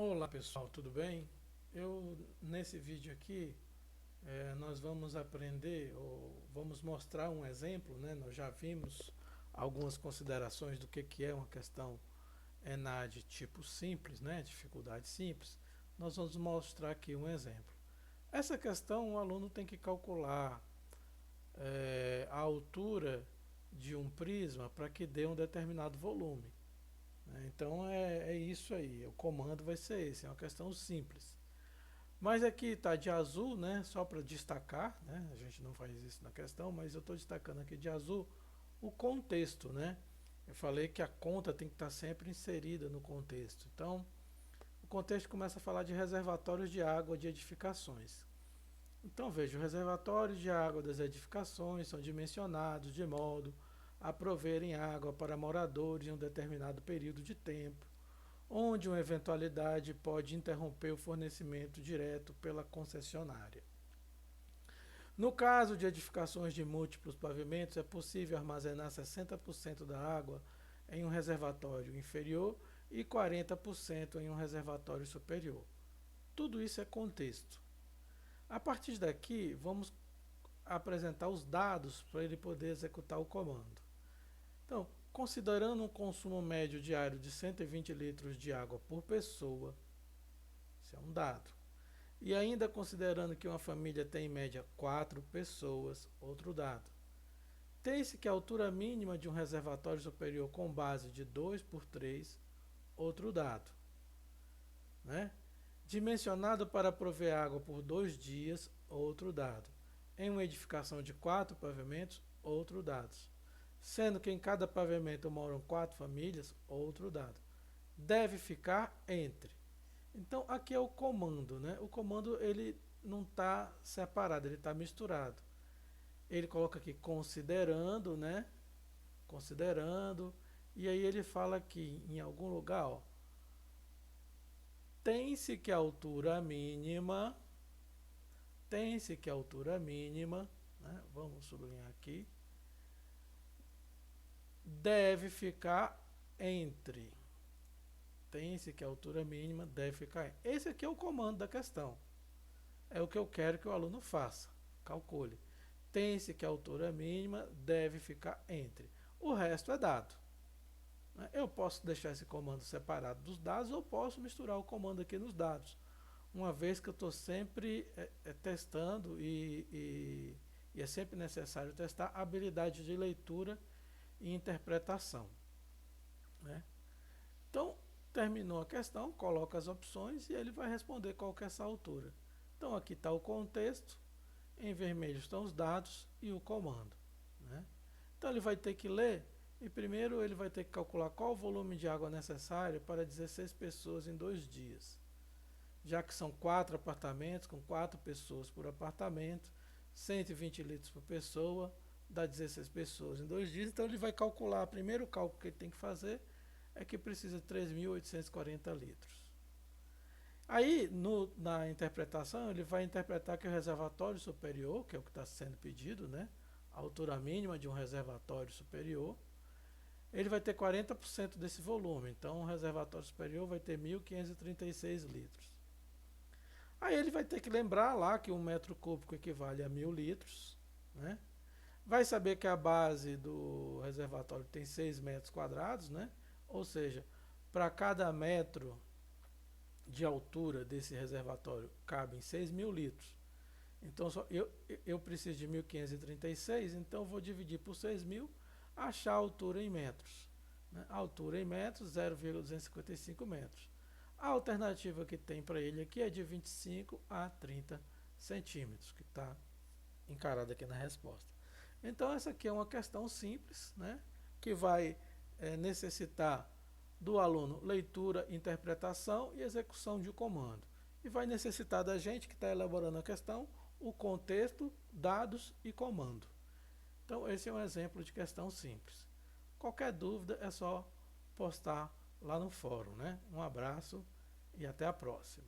Olá pessoal, tudo bem? Nesse vídeo aqui nós vamos aprender ou vamos mostrar um exemplo, né? Nós já vimos algumas considerações do que é uma questão ENAD tipo simples, né? Dificuldade simples. Nós vamos mostrar aqui um exemplo. Essa questão o aluno tem que calcular a altura de um prisma para que dê um determinado volume. Então é isso aí, o comando vai ser esse, é uma questão simples. Mas aqui está de azul, né, só para destacar, né, a gente não faz isso na questão, mas eu estou destacando aqui de azul o contexto, né. Eu falei que a conta tem que estar sempre inserida no contexto. Então, o contexto começa a falar de reservatórios de água de edificações. Então veja, os reservatórios de água das edificações são dimensionados de modo a proverem água para moradores em um determinado período de tempo, onde uma eventualidade pode interromper o fornecimento direto pela concessionária. No caso de edificações de múltiplos pavimentos, é possível armazenar 60% da água em um reservatório inferior e 40% em um reservatório superior. Tudo isso é contexto. A partir daqui, vamos apresentar os dados para ele poder executar o comando. Então, considerando um consumo médio diário de 120 litros de água por pessoa, isso é um dado. E ainda considerando que uma família tem em média 4 pessoas, outro dado. Tem-se que a altura mínima de um reservatório superior com base de 2 por 3, outro dado. Né? Dimensionado para prover água por 2 dias, outro dado. Em uma edificação de 4 pavimentos, outro dado. Sendo que em cada pavimento moram 4 famílias, outro dado. Deve ficar entre. Então aqui é o comando, né? O comando ele não está separado, ele está misturado. Ele coloca aqui considerando, né? Considerando, e aí ele fala aqui em algum lugar, ó, tem-se que a altura mínima, tem-se que a altura mínima, né? Vamos sublinhar aqui, deve ficar entre. Tem-se que a altura mínima deve ficar entre. Esse aqui é o comando da questão. É o que eu quero que o aluno faça. Calcule. Tem-se que a altura mínima deve ficar entre. O resto é dado. Eu posso deixar esse comando separado dos dados ou posso misturar o comando aqui nos dados. Uma vez que eu estou sempre testando e é sempre necessário testar a habilidade de leitura e interpretação. Né? Então, terminou a questão, coloca as opções e ele vai responder qual que é essa altura. Então, aqui está o contexto, em vermelho estão os dados e o comando. Né? Então, ele vai ter que ler e primeiro ele vai ter que calcular qual o volume de água necessário para 16 pessoas em 2 dias. Já que são 4 apartamentos, com 4 pessoas por apartamento, 120 litros por pessoa, dá 16 pessoas em 2 dias. Então ele vai calcular, o primeiro cálculo que ele tem que fazer é que precisa de 3.840 litros. Aí, na interpretação, ele vai interpretar que o reservatório superior, que é o que está sendo pedido, né, a altura mínima de um reservatório superior, ele vai ter 40% desse volume. Então, o reservatório superior vai ter 1.536 litros. Aí ele vai ter que lembrar lá que 1 metro cúbico equivale a 1.000 litros. Né? Vai saber que a base do reservatório tem 6 metros quadrados, né? Ou seja, para cada metro de altura desse reservatório cabem 6.000 litros. Então eu preciso de 1.536, então vou dividir por 6.000, achar a altura em metros. Né? A altura em metros, 0,255 metros. A alternativa que tem para ele aqui é de 25 a 30 centímetros, que está encarada aqui na resposta. Então essa aqui é uma questão simples, né, que vai necessitar do aluno leitura, interpretação e execução de um comando. E vai necessitar da gente que está elaborando a questão, o contexto, dados e comando. Então esse é um exemplo de questão simples. Qualquer dúvida é só postar lá no fórum. Né? Um abraço e até a próxima.